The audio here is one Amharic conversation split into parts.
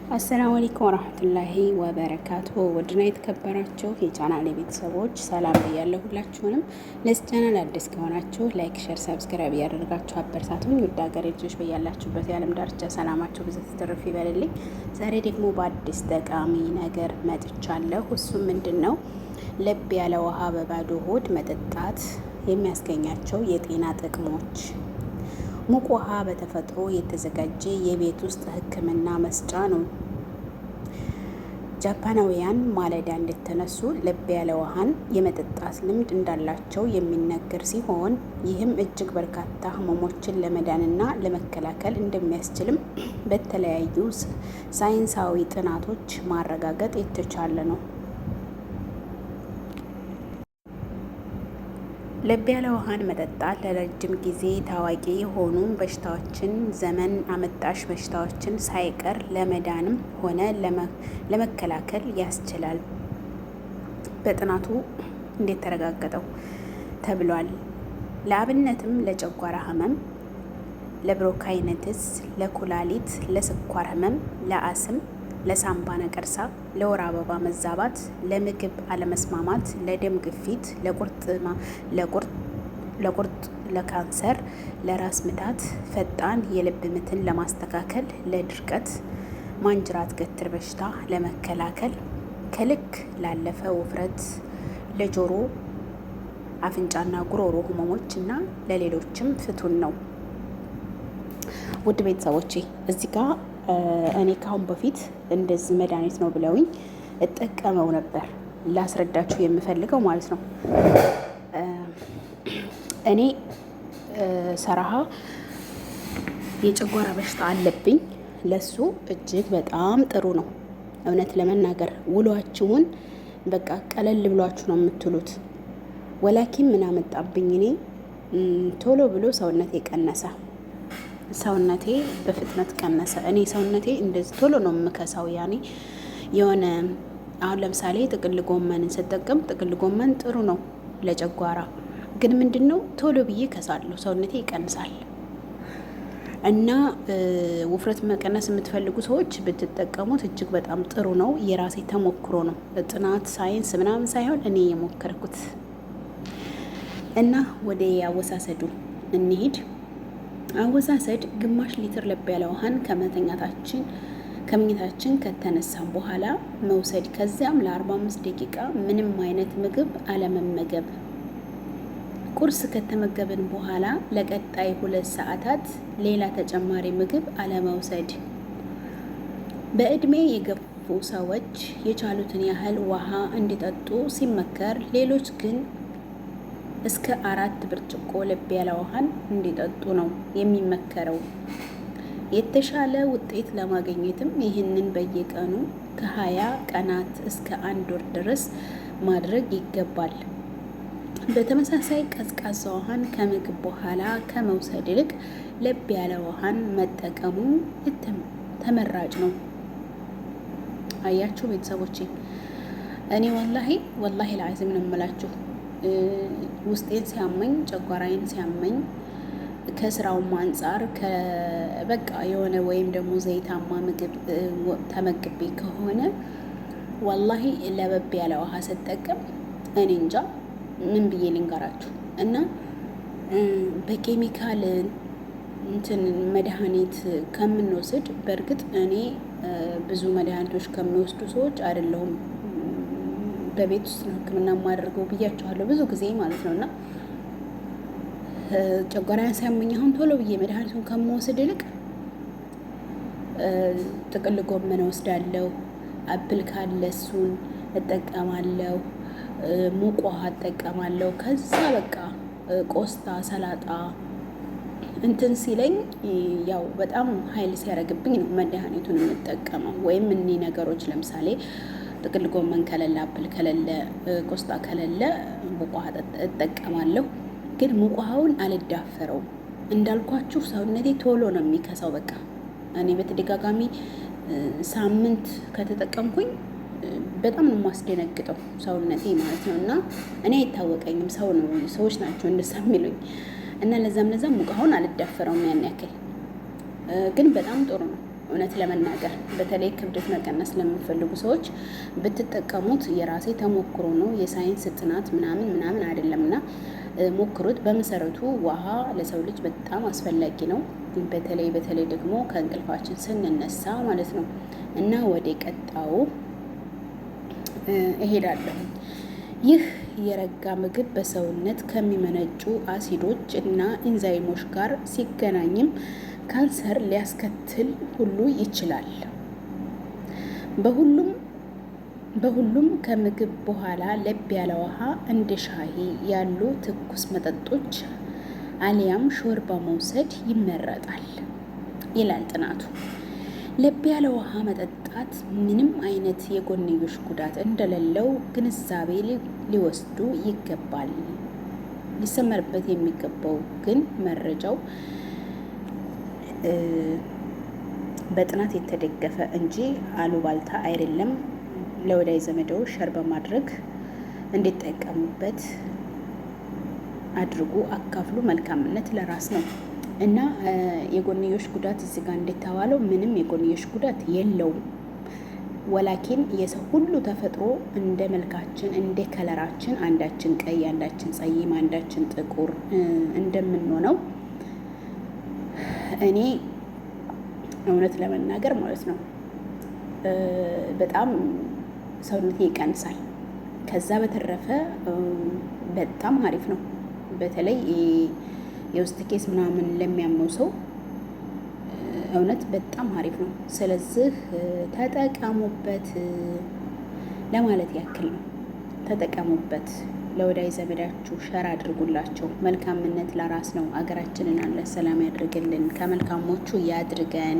አሰላሙ አለይኩም ወራህመቱላሂ ወበረካቱ። ውድና የተከበራችሁ የቻናል ቤተሰቦች ሰላም ብያለሁ ሁላችሁንም። ለዚህ ቻናል አዲስ ከሆናችሁ ላይክ፣ ሼር፣ ሰብስክራይብ እያደረጋችሁ አበረታቱኝ። ውድ ሀገሬ ልጆች በያላችሁበት የዓለም ዳርቻ ሰላማችሁ ብዙ ትርፍ ይበልልኝ። ዛሬ ደግሞ በአዲስ ጠቃሚ ነገር መጥቻለሁ። እሱም ምንድን ነው? ለብ ያለ ውሃ በባዶ ሆድ መጠጣት የሚያስገኛቸው የጤና ጥቅሞች። ሙቅ ውሃ በተፈጥሮ የተዘጋጀ የቤት ውስጥ ሕክምና መስጫ ነው። ጃፓናውያን ማለዳ እንደተነሱ ለብ ያለ ውሃን የመጠጣት ልምድ እንዳላቸው የሚነገር ሲሆን ይህም እጅግ በርካታ ህመሞችን ለመዳንና ለመከላከል እንደሚያስችልም በተለያዩ ሳይንሳዊ ጥናቶች ማረጋገጥ የተቻለ ነው። ለብ ያለ ውሃን መጠጣት ለረጅም ጊዜ ታዋቂ የሆኑ በሽታዎችን፣ ዘመን አመጣሽ በሽታዎችን ሳይቀር ለመዳንም ሆነ ለመከላከል ያስችላል። በጥናቱ እንዴት ተረጋገጠው ተብሏል። ለአብነትም ለጨጓራ ህመም፣ ለብሮንካይነትስ፣ ለኩላሊት፣ ለስኳር ህመም፣ ለአስም፣ ለሳምባ ነቀርሳ፣ ለወር አበባ መዛባት፣ ለምግብ አለመስማማት፣ ለደም ግፊት፣ ለቁርጥ፣ ለካንሰር፣ ለራስ ምታት፣ ፈጣን የልብ ምትን ለማስተካከል፣ ለድርቀት፣ ማንጅራት ገትር በሽታ ለመከላከል፣ ከልክ ላለፈ ውፍረት፣ ለጆሮ አፍንጫና ጉሮሮ ህመሞች እና ለሌሎችም ፍቱን ነው። ውድ ቤተሰቦቼ እዚህ ጋር እኔ ካሁን በፊት እንደዚህ መድኃኒት ነው ብለውኝ እጠቀመው ነበር። ላስረዳችሁ የምፈልገው ማለት ነው። እኔ ሰራሃ የጨጓራ በሽታ አለብኝ። ለሱ እጅግ በጣም ጥሩ ነው። እውነት ለመናገር ውሏችሁን በቃ ቀለል ብሏችሁ ነው የምትሉት። ወላኪን ምን አመጣብኝ? እኔ ቶሎ ብሎ ሰውነቴ ቀነሰ። ሰውነቴ በፍጥነት ቀነሰ። እኔ ሰውነቴ እንደዚህ ቶሎ ነው የምከሳው። ያኔ የሆነ አሁን ለምሳሌ ጥቅል ጎመንን ስጠቀም ጥቅል ጎመን ጥሩ ነው ለጨጓራ፣ ግን ምንድነው ቶሎ ብዬ ከሳለሁ፣ ሰውነቴ ይቀንሳል። እና ውፍረት መቀነስ የምትፈልጉ ሰዎች ብትጠቀሙት እጅግ በጣም ጥሩ ነው። የራሴ ተሞክሮ ነው፣ ጥናት ሳይንስ ምናምን ሳይሆን እኔ የሞከርኩት። እና ወደ አወሳሰዱ እንሂድ። አወሳሰድ ግማሽ ሊትር ለብ ያለ ውሃን ከመኝታችን ከተነሳም በኋላ መውሰድ። ከዚያም ለ45 ደቂቃ ምንም አይነት ምግብ አለመመገብ። ቁርስ ከተመገብን በኋላ ለቀጣይ 2 ሰዓታት ሌላ ተጨማሪ ምግብ አለመውሰድ። በእድሜ የገፉ ሰዎች የቻሉትን ያህል ውሃ እንዲጠጡ ሲመከር፣ ሌሎች ግን እስከ 4 ብርጭቆ ለብ ያለ ውሃን እንዲጠጡ ነው የሚመከረው። የተሻለ ውጤት ለማግኘትም ይህንን በየቀኑ ከ20 ቀናት እስከ 1 ወር ድረስ ማድረግ ይገባል። በተመሳሳይ ቀዝቃዛ ውሃን ከምግብ በኋላ ከመውሰድ ይልቅ ለብ ያለ ውሃን መጠቀሙ ተመራጭ ነው። አያችሁ ቤተሰቦቼ፣ እኔ ወላሂ ለአዚም ነው የምላችሁ ውስጤን ሲያመኝ፣ ጨጓራዬን ሲያመኝ ከስራውም አንጻር በቃ የሆነ ወይም ደግሞ ዘይታማ ምግብ ተመግቤ ከሆነ ወላሂ ለበብ ያለ ውሃ ስጠቀም እኔ እንጃ ምን ብዬ ልንገራችሁ። እና በኬሚካል እንትን መድኃኒት ከምንወስድ፣ በእርግጥ እኔ ብዙ መድኃኒቶች ከሚወስዱ ሰዎች አይደለሁም። በቤት ውስጥ ነው ሕክምና የማደርገው ብያቸዋለሁ ብዙ ጊዜ ማለት ነው። እና ጨጓራዬን ሲያመኝ አሁን ቶሎ ብዬ መድኃኒቱን ከምወስድ ይልቅ ጥቅል ጎመን ወስዳለሁ፣ አፕል ካለ እሱን እጠቀማለሁ፣ ሙቅ ውሃ እጠቀማለሁ። ከዛ በቃ ቆስታ፣ ሰላጣ እንትን ሲለኝ ያው በጣም ኃይል ሲያደርግብኝ ነው መድኃኒቱን የምጠቀመው። ወይም እኒህ ነገሮች ለምሳሌ ጥቅል ጎመን ከሌለ፣ አፕል ከሌለ፣ ቆስጣ ከሌለ ሙቅ ውሃ እጠቀማለሁ። ግን ሙቅ ውሃውን አልዳፈረውም። እንዳልኳችሁ ሰውነቴ ቶሎ ነው የሚከሳው። በቃ እኔ በተደጋጋሚ ሳምንት ከተጠቀምኩኝ በጣም ነው የማስደነግጠው ሰውነቴ ማለት ነው። እና እኔ አይታወቀኝም፣ ሰዎች ናቸው እንደዛ የሚሉኝ። እና ለዛም ሙቅ ውሃውን አልዳፈረውም ያን ያክል። ግን በጣም ጥሩ ነው። እውነት ለመናገር በተለይ ክብደት መቀነስ ለምትፈልጉ ሰዎች ብትጠቀሙት የራሴ ተሞክሮ ነው። የሳይንስ ጥናት ምናምን አይደለምና ሞክሩት። በመሰረቱ ውሃ ለሰው ልጅ በጣም አስፈላጊ ነው። በተለይ ደግሞ ከእንቅልፋችን ስንነሳ ማለት ነው። እና ወደ ቀጣው እሄዳለሁ። ይህ የረጋ ምግብ በሰውነት ከሚመነጩ አሲዶች እና ኢንዛይሞች ጋር ሲገናኝም ካንሰር ሊያስከትል ሁሉ ይችላል። በሁሉም ከምግብ በኋላ ለብ ያለ ውሃ እንደ ሻሂ ያሉ ትኩስ መጠጦች አሊያም ሾርባ መውሰድ ይመረጣል ይላል ጥናቱ። ለብ ያለ ውሃ መጠጣት ምንም አይነት የጎንዮሽ ጉዳት እንደሌለው ግንዛቤ ሊወስዱ ይገባል። ሊሰመርበት የሚገባው ግን መረጃው በጥናት የተደገፈ እንጂ አሉባልታ አይደለም። ለወዳጅ ዘመደው ሸር በማድረግ እንዲጠቀሙበት አድርጉ፣ አካፍሉ። መልካምነት ለራስ ነው እና የጎንዮሽ ጉዳት እዚህ ጋር እንደተባለው ምንም የጎንዮሽ ጉዳት የለውም። ወላኪን የሰው ሁሉ ተፈጥሮ እንደ መልካችን እንደ ከለራችን አንዳችን ቀይ፣ አንዳችን ጸይም፣ አንዳችን ጥቁር እንደምንሆነው እኔ እውነት ለመናገር ማለት ነው በጣም ሰውነቴ ይቀንሳል። ከዛ በተረፈ በጣም አሪፍ ነው። በተለይ የውስጥ ኬስ ምናምን ለሚያመው ሰው እውነት በጣም አሪፍ ነው። ስለዚህ ተጠቀሙበት ለማለት ያክል ነው። ተጠቀሙበት። ለወዳጅ ዘመዳችሁ ሸር አድርጉላቸው። መልካምነት ለራስ ነው። አገራችንን አላህ ሰላም ያድርግልን፣ ከመልካሞቹ ያድርገን፣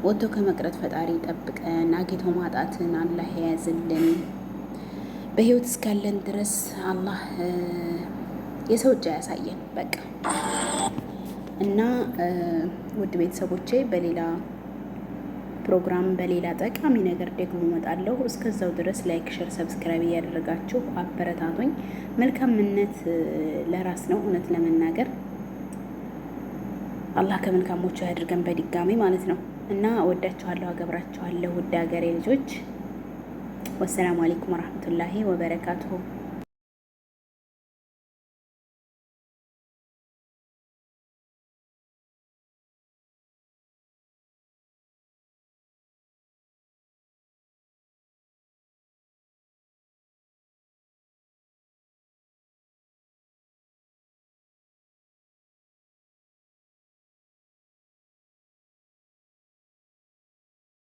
ወጥቶ ከመቅረት ፈጣሪ ጠብቀን፣ አግኝቶ ማጣትን አላህ የያዝልን። በህይወት እስካለን ድረስ አላህ የሰው እጅ ያሳየን በቃ። እና ውድ ቤተሰቦቼ በሌላ ፕሮግራም በሌላ ጠቃሚ ነገር ደግሞ እመጣለሁ። እስከዛው ድረስ ላይክ፣ ሸር፣ ሰብስክራይብ እያደረጋችሁ አበረታቶኝ። መልካምነት ለራስ ነው እውነት ለመናገር አላህ ከመልካሞቹ ያድርገን በድጋሚ ማለት ነው። እና ወዳችኋለሁ፣ አገብራችኋለሁ ውድ ሀገሬ ልጆች። ወሰላሙ አለይኩም ወራህመቱላሂ ወበረካቱሁ።